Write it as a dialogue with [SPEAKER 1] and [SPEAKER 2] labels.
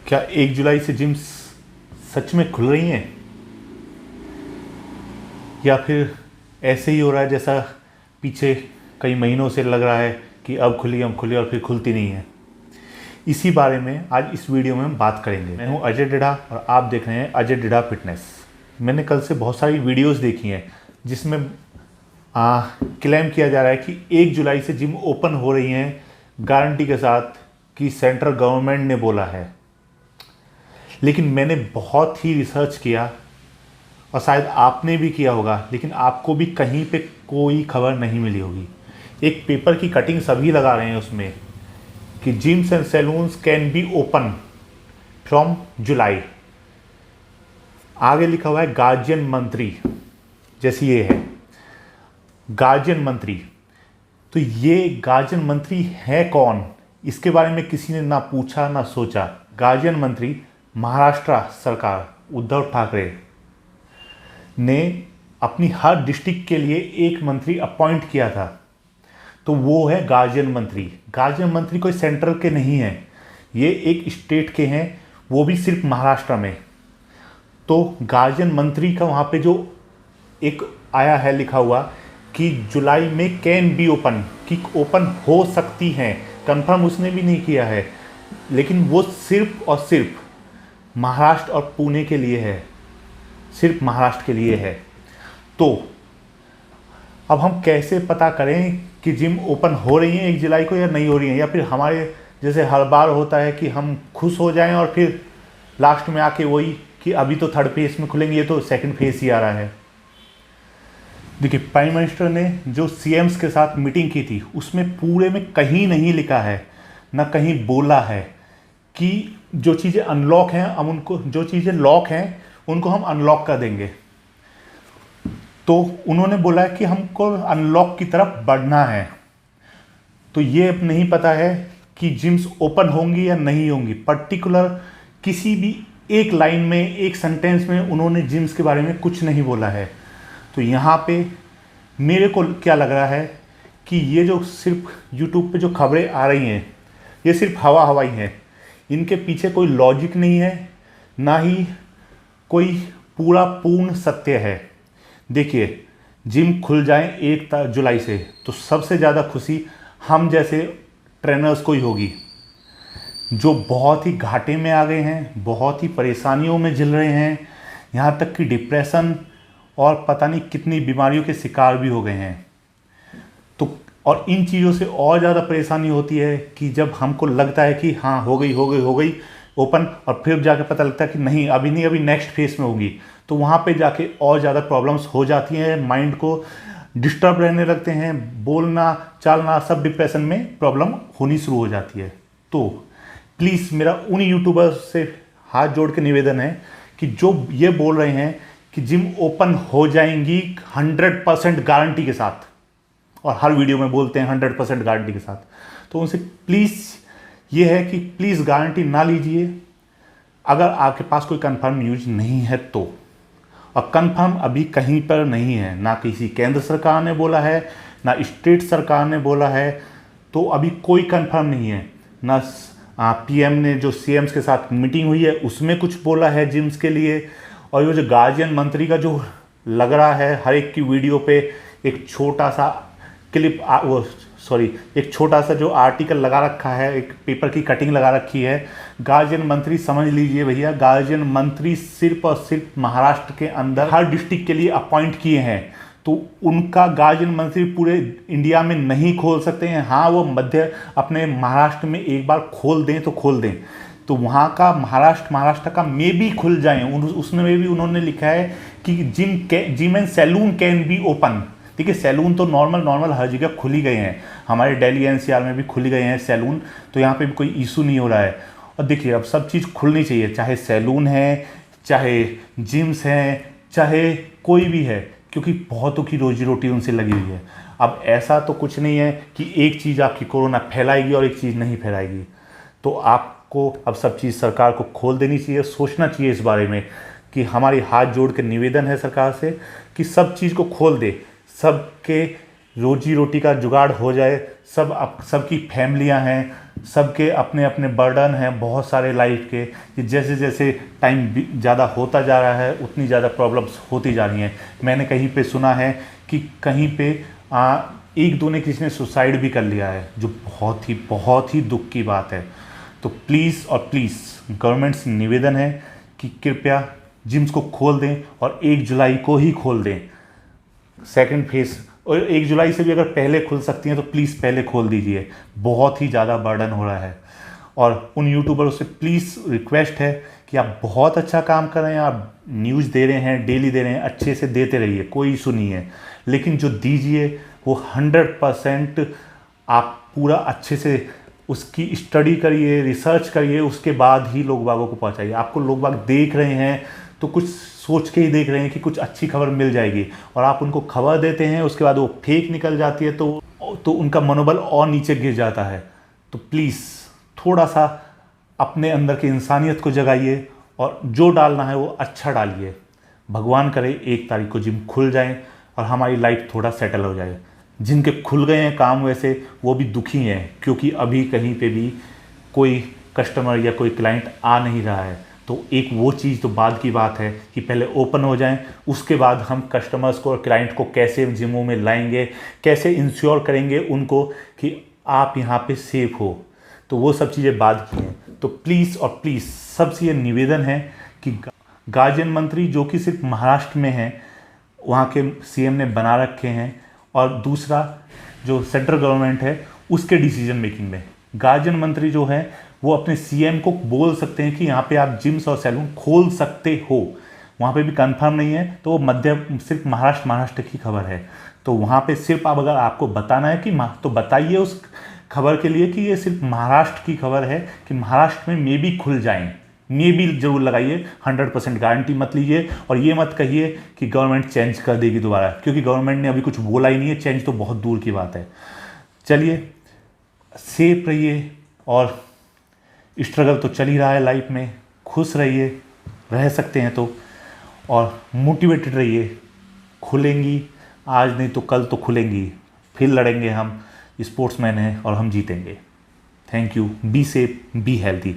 [SPEAKER 1] क्या 1 जुलाई से जिम्स सच में खुल रही हैं, या फिर ऐसे ही हो रहा है जैसा पीछे कई महीनों से लग रहा है कि अब खुली और फिर खुलती नहीं है। इसी बारे में आज इस वीडियो में हम बात करेंगे। मैं हूं अजय डिडा और आप देख रहे हैं अजय डिडा फिटनेस। मैंने कल से बहुत सारी वीडियोस देखी हैं जिसमें क्लेम किया जा रहा है कि 1 जुलाई से जिम ओपन हो रही हैं गारंटी के साथ कि सेंट्रल गवर्नमेंट ने बोला है। लेकिन मैंने बहुत ही रिसर्च किया और शायद आपने भी किया होगा, लेकिन आपको भी कहीं पे कोई खबर नहीं मिली होगी। एक पेपर की कटिंग सभी लगा रहे हैं उसमें कि gyms and salons can be open from July. आगे लिखा हुआ है गार्जियन मंत्री, जैसे ये है गार्जियन मंत्री। तो ये गार्जियन मंत्री है कौन, इसके बारे में किसी ने ना पूछा ना सोचा। गार्जियन मंत्री महाराष्ट्र सरकार उद्धव ठाकरे ने अपनी हर डिस्ट्रिक्ट के लिए एक मंत्री अपॉइंट किया था, तो वो है गार्जियन मंत्री। गार्जियन मंत्री कोई सेंट्रल के नहीं हैं, ये एक स्टेट के हैं, वो भी सिर्फ महाराष्ट्र में। तो गार्जियन मंत्री का वहाँ पे जो एक आया है लिखा हुआ कि जुलाई में कैन बी ओपन, कि ओपन हो सकती हैं, कंफर्म उसने भी नहीं किया है, लेकिन वो सिर्फ और सिर्फ महाराष्ट्र और पुणे के लिए है, सिर्फ महाराष्ट्र के लिए है। तो अब हम कैसे पता करें कि जिम ओपन हो रही हैं 1 जुलाई को या नहीं हो रही हैं, या फिर हमारे जैसे हर बार होता है कि हम खुश हो जाएं और फिर लास्ट में आके वही कि अभी तो थर्ड फेज में खुलेंगे, ये तो सेकंड फेज ही आ रहा है। देखिए, प्राइम मिनिस्टर ने जो सीएम्स के साथ मीटिंग की थी उसमें पूरे में कहीं नहीं लिखा है, ना कहीं बोला है कि जो चीज़ें अनलॉक हैं हम उनको, जो चीज़ें लॉक हैं उनको हम अनलॉक कर देंगे। तो उन्होंने बोला है कि हमको अनलॉक की तरफ बढ़ना है। तो ये अब नहीं पता है कि जिम्स ओपन होंगी या नहीं होंगी। पर्टिकुलर किसी भी एक लाइन में, एक सेंटेंस में उन्होंने जिम्स के बारे में कुछ नहीं बोला है। तो यहाँ पे मेरे को क्या लग रहा है कि ये जो सिर्फ यूट्यूब पे जो खबरें आ रही हैं ये सिर्फ हवाई हैं, इनके पीछे कोई लॉजिक नहीं है, ना ही कोई पूर्ण सत्य है। देखिए, जिम खुल जाए 1 जुलाई से तो सबसे ज़्यादा खुशी हम जैसे ट्रेनर्स को ही होगी, जो बहुत ही घाटे में आ गए हैं, बहुत ही परेशानियों में झिल रहे हैं, यहाँ तक कि डिप्रेशन और पता नहीं कितनी बीमारियों के शिकार भी हो गए हैं। तो और इन चीज़ों से और ज़्यादा परेशानी होती है कि जब हमको लगता है कि हाँ हो गई ओपन, और फिर जाके पता लगता है कि नहीं अभी नहीं, अभी नेक्स्ट फेज में होगी, तो वहाँ पे जाके और ज़्यादा प्रॉब्लम्स हो जाती हैं। माइंड को डिस्टर्ब रहने लगते हैं, बोलना चालना सब डिप्रेशन में प्रॉब्लम होनी शुरू हो जाती है। तो प्लीज़ मेरा उन यूट्यूबर्स से हाथ जोड़ के निवेदन है कि जो ये बोल रहे हैं कि जिम ओपन हो जाएंगी 100% गारंटी के साथ, और हर वीडियो में बोलते हैं 100% गारंटी के साथ, तो उनसे प्लीज़ ये है कि प्लीज़ गारंटी ना लीजिए अगर आपके पास कोई कंफर्म न्यूज़ नहीं है तो। और कंफर्म अभी कहीं पर नहीं है, ना किसी केंद्र सरकार ने बोला है, ना स्टेट सरकार ने बोला है, तो अभी कोई कंफर्म नहीं है। ना पीएम ने जो सीएम्स के साथ मीटिंग हुई है उसमें कुछ बोला है जिम्स के लिए, और ये जो गार्जियन मंत्री का जो लग रहा है हर एक की वीडियो पे एक छोटा सा क्लिप, एक छोटा सा जो आर्टिकल लगा रखा है, एक पेपर की कटिंग लगा रखी है। गार्जियन मंत्री समझ लीजिए भैया, गार्जियन मंत्री सिर्फ और सिर्फ महाराष्ट्र के अंदर हर डिस्ट्रिक्ट के लिए अपॉइंट किए हैं, तो उनका गार्जियन मंत्री पूरे इंडिया में नहीं खोल सकते हैं। हाँ, वो अपने महाराष्ट्र में एक बार खोल दें तो खोल दें, तो वहाँ का महाराष्ट्र का मे भी खुल जाएं। उसमें भी उन्होंने लिखा है कि gym and salon can be open. देखिए, सैलून तो नॉर्मल हर जगह खुल ही गए हैं, हमारे दिल्ली एनसीआर में भी खुल गए हैं सैलून, तो यहाँ पे भी कोई इशू नहीं हो रहा है। और देखिए, अब सब चीज़ खुलनी चाहिए, चाहे सैलून है, चाहे जिम्स हैं, चाहे कोई भी है, क्योंकि बहुतों की रोजी रोटी उनसे लगी हुई है। अब ऐसा तो कुछ नहीं है कि एक चीज़ आपकी कोरोना फैलाएगी और एक चीज़ नहीं फैलाएगी। तो आपको अब सब चीज़ सरकार को खोल देनी चाहिए, सोचना चाहिए इस बारे में कि हमारी हाथ जोड़ के निवेदन है सरकार से कि सब चीज़ को खोल दे, सबके रोजी रोटी का जुगाड़ हो जाए। सबकी फैमिलियां हैं, सबके अपने अपने बर्डन हैं बहुत सारे लाइफ के, कि जैसे जैसे टाइम ज़्यादा होता जा रहा है उतनी ज़्यादा प्रॉब्लम्स होती जा रही हैं। मैंने कहीं पे सुना है कि कहीं पे एक दो ने किसी ने सुसाइड भी कर लिया है, जो बहुत ही दुख की बात है। तो प्लीज़ और प्लीज़ गवर्नमेंट से निवेदन है कि कृपया जिम्स को खोल दें और 1 जुलाई को ही खोल दें सेकंड फेज, और 1 जुलाई से भी अगर पहले खुल सकती हैं तो प्लीज़ पहले खोल दीजिए, बहुत ही ज़्यादा बर्डन हो रहा है। और उन यूट्यूबरों से प्लीज़ रिक्वेस्ट है कि आप बहुत अच्छा काम कर रहे हैं, आप न्यूज़ दे रहे हैं, डेली दे रहे हैं, अच्छे से देते रहिए, कोई इशू नहीं है, लेकिन जो दीजिए वो 100% आप पूरा अच्छे से उसकी स्टडी करिए, रिसर्च करिए, उसके बाद ही लोग बागों को पहुंचाइए। आपको लोग बाग देख रहे हैं तो कुछ सोच के ही देख रहे हैं कि कुछ अच्छी खबर मिल जाएगी, और आप उनको खबर देते हैं उसके बाद वो फेक निकल जाती है तो उनका मनोबल और नीचे गिर जाता है। तो प्लीज़ थोड़ा सा अपने अंदर की इंसानियत को जगाइए और जो डालना है वो अच्छा डालिए। भगवान करे 1 तारीख को जिम खुल जाए और हमारी लाइफ थोड़ा सेटल हो जाए। जिनके खुल गए हैं काम वैसे वो भी दुखी हैं, क्योंकि अभी कहीं पे भी कोई कस्टमर या कोई क्लाइंट आ नहीं रहा है। तो एक वो चीज़ तो बाद की बात है कि पहले ओपन हो जाएं, उसके बाद हम कस्टमर्स को और क्लाइंट को कैसे जिमों में लाएंगे, कैसे इंश्योर करेंगे उनको कि आप यहाँ पे सेफ हो, तो वो सब चीज़ें बाद की हैं। तो प्लीज़ और प्लीज़ सबसे ये निवेदन है कि गार्जियन मंत्री जो कि सिर्फ महाराष्ट्र में हैं, वहाँ के सीएम ने बना रखे हैं, और दूसरा जो सेंट्रल गवर्नमेंट है उसके डिसीजन मेकिंग में गार्जियन मंत्री जो है वो अपने सीएम को बोल सकते हैं कि यहाँ पे आप जिम्स और सैलून खोल सकते हो। वहाँ पे भी कंफर्म नहीं है तो वो सिर्फ महाराष्ट्र की खबर है, तो वहाँ पे सिर्फ आप अगर आपको बताना है कि तो बताइए उस खबर के लिए कि ये सिर्फ महाराष्ट्र की खबर है, कि महाराष्ट्र में मे भी खुल जाएं, मे भी जरूर लगाइए, 100% गारंटी मत लीजिए। और ये मत कहिए कि गवर्नमेंट चेंज कर देगी दोबारा, क्योंकि गवर्नमेंट ने अभी कुछ बोला ही नहीं है, चेंज तो बहुत दूर की बात है। चलिए सेफ रहिए, और स्ट्रगल तो चल ही रहा है लाइफ में, खुश रहिए, रह सकते हैं तो, और मोटिवेटेड रहिए। खुलेंगी आज नहीं तो कल तो खुलेंगी, फिर लड़ेंगे, हम स्पोर्ट्समैन हैं और हम जीतेंगे। Thank you, be safe, be healthy.